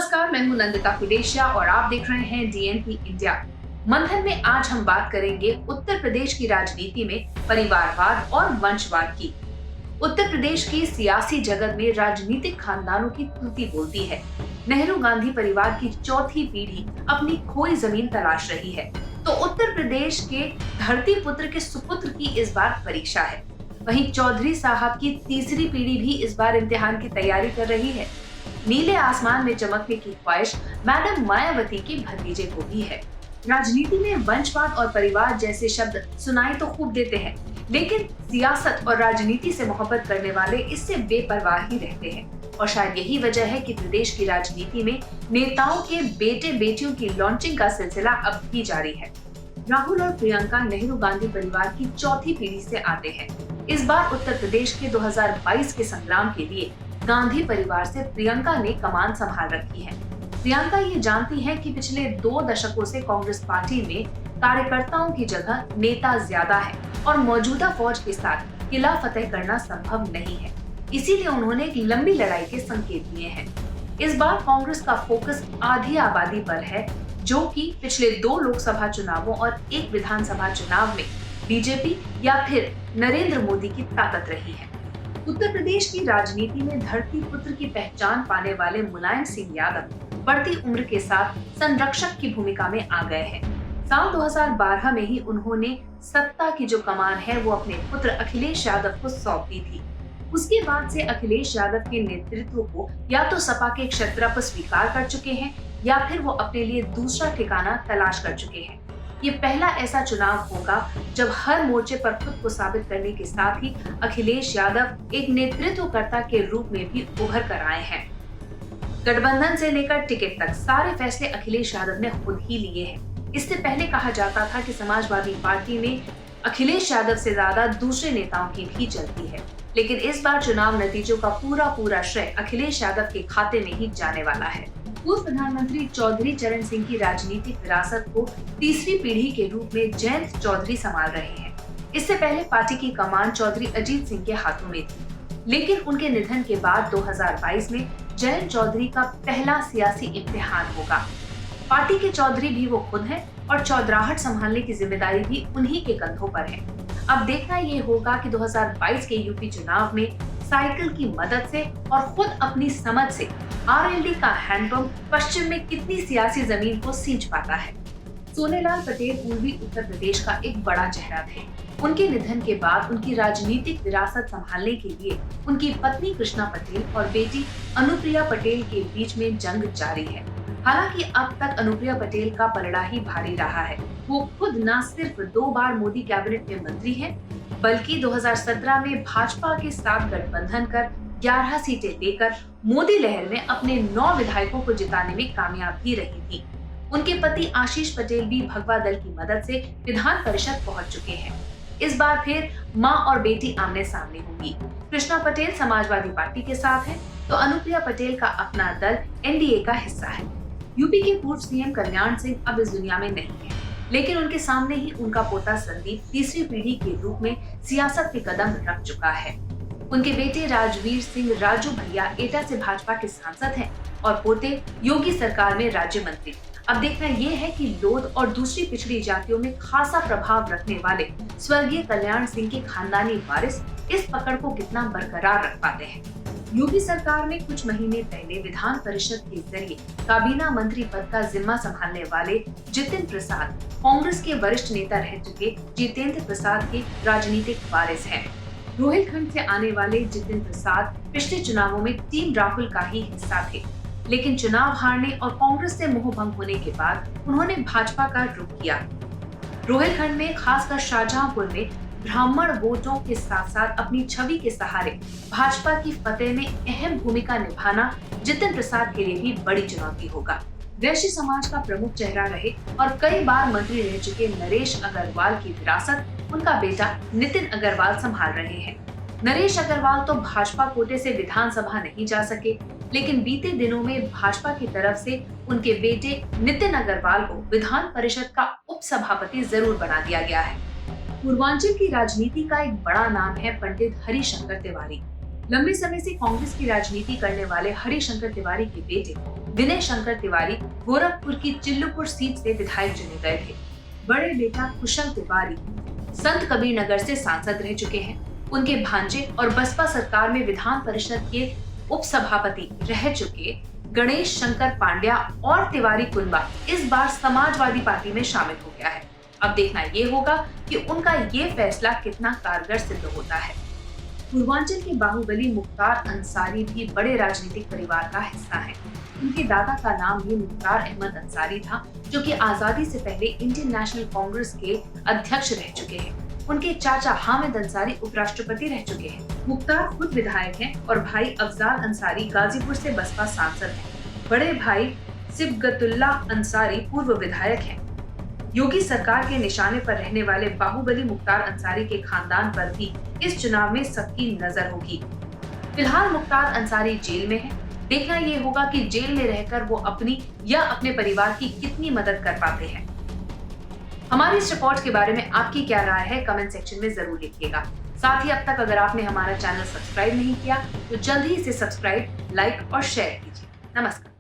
नमस्कार, मैं हूं नंदिता कुडेशिया और आप देख रहे हैं डीएनपी इंडिया। मंथन में आज हम बात करेंगे उत्तर प्रदेश की राजनीति में परिवारवाद और वंशवाद की। उत्तर प्रदेश की सियासी जगत में राजनीतिक खानदानों की तूती बोलती है। नेहरू गांधी परिवार की चौथी पीढ़ी अपनी खोई जमीन तलाश रही है, तो उत्तर प्रदेश के धरती पुत्र के सुपुत्र की इस बार परीक्षा है। वहीं चौधरी साहब की तीसरी पीढ़ी भी इस बार इम्तिहान की तैयारी कर रही है। नीले आसमान में चमकने की ख्वाहिश मैडम मायावती के भतीजे को भी है। राजनीति में वंशवाद और परिवार जैसे शब्द सुनाई तो खूब देते हैं, लेकिन सियासत और राजनीति से मोहब्बत करने वाले इससे बेपरवाह ही रहते हैं। और शायद यही वजह है कि प्रदेश की राजनीति में नेताओं के बेटे बेटियों की लॉन्चिंग का सिलसिला अब भी जारी है। राहुल और प्रियंका नेहरू गांधी परिवार की चौथी पीढ़ी से आते हैं। इस बार उत्तर प्रदेश के 2022 के संग्राम के लिए गांधी परिवार से प्रियंका ने कमान संभाल रखी है। प्रियंका ये जानती हैं कि पिछले 2 दशकों से कांग्रेस पार्टी में कार्यकर्ताओं की जगह नेता ज्यादा है और मौजूदा फौज के साथ किला फतेह करना संभव नहीं है। इसीलिए उन्होंने एक लंबी लड़ाई के संकेत दिए हैं। इस बार कांग्रेस का फोकस आधी आबादी पर है, जो कि पिछले 2 लोकसभा चुनावों और 1 विधानसभा चुनाव में बीजेपी या फिर नरेंद्र मोदी की ताकत रही है। उत्तर प्रदेश की राजनीति में धरती पुत्र की पहचान पाने वाले मुलायम सिंह यादव बढ़ती उम्र के साथ संरक्षक की भूमिका में आ गए हैं। साल 2012 में ही उन्होंने सत्ता की जो कमान है वो अपने पुत्र अखिलेश यादव को सौंप दी थी। उसके बाद से अखिलेश यादव के नेतृत्व को या तो सपा के क्षत्रप स्वीकार कर चुके हैं या फिर वो अपने लिए दूसरा ठिकाना तलाश कर चुके हैं। ये पहला ऐसा चुनाव होगा जब हर मोर्चे पर खुद को साबित करने के साथ ही अखिलेश यादव एक नेतृत्वकर्ता के रूप में भी उभर कर आए हैं। गठबंधन से लेकर टिकट तक सारे फैसले अखिलेश यादव ने खुद ही लिए हैं। इससे पहले कहा जाता था कि समाजवादी पार्टी में अखिलेश यादव से ज्यादा दूसरे नेताओं की भी चलती है, लेकिन इस बार चुनाव नतीजों का पूरा श्रेय अखिलेश यादव के खाते में ही जाने वाला है। पूर्व प्रधानमंत्री चौधरी चरण सिंह की राजनीतिक विरासत को तीसरी पीढ़ी के रूप में जयंत चौधरी संभाल रहे हैं। इससे पहले पार्टी की कमान चौधरी अजीत सिंह के हाथों में थी, लेकिन उनके निधन के बाद 2022 में जयंत चौधरी का पहला सियासी इम्तिहान होगा। पार्टी के चौधरी भी वो खुद हैं और चौधराहट संभालने की जिम्मेदारी भी उन्हीं के कंधों पर है। अब देखना ये होगा कि 2022 के यूपी चुनाव में साइकिल की मदद से और खुद अपनी समझ से आरएलडी का हैंडपंप पश्चिम में कितनी सियासी जमीन को सींच पाता है। सोनेलाल पटेल पूर्वी उत्तर प्रदेश का एक बड़ा चेहरा थे। उनके निधन के बाद उनकी राजनीतिक विरासत संभालने के लिए उनकी पत्नी कृष्णा पटेल और बेटी अनुप्रिया पटेल के बीच में जंग जारी है। हालांकि अब तक अनुप्रिया पटेल का पलड़ा ही भारी रहा है। वो खुद न सिर्फ 2 बार मोदी कैबिनेट में मंत्री हैं, बल्कि 2017 में भाजपा के साथ गठबंधन कर 11 सीटें लेकर मोदी लहर में अपने 9 विधायकों को जिताने में कामयाब भी रही थी। उनके पति आशीष पटेल भी भगवा दल की मदद से विधान परिषद पहुंच चुके हैं। इस बार फिर मां और बेटी आमने सामने होंगी। कृष्णा पटेल समाजवादी पार्टी के साथ है, तो अनुप्रिया पटेल का अपना दल एनडीए का हिस्सा है। यूपी के पूर्व सीएम कल्याण सिंह अब इस दुनिया में नहीं है, लेकिन उनके सामने ही उनका पोता संदीप तीसरी पीढ़ी के रूप में सियासत के कदम रख चुका है। उनके बेटे राजवीर सिंह राजू भैया एटा से भाजपा के सांसद हैं और पोते योगी सरकार में राज्य मंत्री। अब देखना ये है कि लोध और दूसरी पिछड़ी जातियों में खासा प्रभाव रखने वाले स्वर्गीय कल्याण सिंह के खानदानी वारिस इस पकड़ को कितना बरकरार रख पाते हैं। योगी सरकार में कुछ महीने पहले विधान परिषद के जरिए काबीना मंत्री पद का जिम्मा संभालने वाले जितिन प्रसाद कांग्रेस के वरिष्ठ नेता रह चुके जितेंद्र प्रसाद के राजनीतिक वारिस हैं। रोहिलखंड से आने वाले जितिन प्रसाद पिछले चुनावों में टीम राहुल का ही हिस्सा थे, लेकिन चुनाव हारने और कांग्रेस से मोह भंग होने के बाद उन्होंने भाजपा का रुख किया। रोहिलखंड में खासकर शाहजहांपुर में ब्राह्मण वोटों के साथ साथ अपनी छवि के सहारे भाजपा की फतेह में अहम भूमिका निभाना जितिन प्रसाद के लिए भी बड़ी चुनौती होगा। वैश्य समाज का प्रमुख चेहरा रहे और कई बार मंत्री रह चुके नरेश अग्रवाल की विरासत उनका बेटा नितिन अग्रवाल संभाल रहे हैं। नरेश अग्रवाल तो भाजपा कोटे से विधानसभा नहीं जा सके, लेकिन बीते दिनों में भाजपा की तरफ से उनके बेटे नितिन अग्रवाल को विधान परिषद का उप सभापति जरूर बना दिया गया है। पूर्वांचल की राजनीति का एक बड़ा नाम है पंडित हरिशंकर तिवारी। लंबे समय से कांग्रेस की राजनीति करने वाले हरिशंकर तिवारी के बेटे विनय शंकर तिवारी गोरखपुर की चिल्लूपुर सीट से विधायक चुने गए थे। बड़े बेटा कुशल तिवारी संत कबीर नगर से सांसद रह चुके हैं। उनके भांजे और बसपा सरकार में विधान परिषद के उपसभापति रह चुके गणेश शंकर पांड्या और तिवारी कुनबा इस बार समाजवादी पार्टी में शामिल हो गया है। अब देखना ये होगा कि उनका ये फैसला कितना कारगर सिद्ध होता है। पूर्वांचल के बाहुबली मुख्तार अंसारी भी बड़े राजनीतिक परिवार का हिस्सा है। उनके दादा का नाम भी मुख्तार अहमद अंसारी था, जो कि आजादी से पहले इंडियन नेशनल कांग्रेस के अध्यक्ष रह चुके हैं। उनके चाचा हामिद अंसारी उपराष्ट्रपति रह चुके हैं। मुख्तार खुद विधायक हैं और भाई अफजाल अंसारी गाजीपुर से बसपा सांसद हैं। बड़े भाई सिबगतुल्ला अंसारी पूर्व विधायक हैं। योगी सरकार के निशाने पर रहने वाले बाहुबली मुख्तार अंसारी के खानदान पर भी इस चुनाव में सबकी नजर होगी। फिलहाल मुख्तार अंसारी जेल में है। देखना ये होगा कि जेल में रहकर वो अपनी या अपने परिवार की कितनी मदद कर पाते हैं। हमारी इस रिपोर्ट के बारे में आपकी क्या राय है, कमेंट सेक्शन में जरूर लिखिएगा। साथ ही अब तक अगर आपने हमारा चैनल सब्सक्राइब नहीं किया तो जल्द ही इसे सब्सक्राइब, लाइक और शेयर कीजिए। नमस्कार।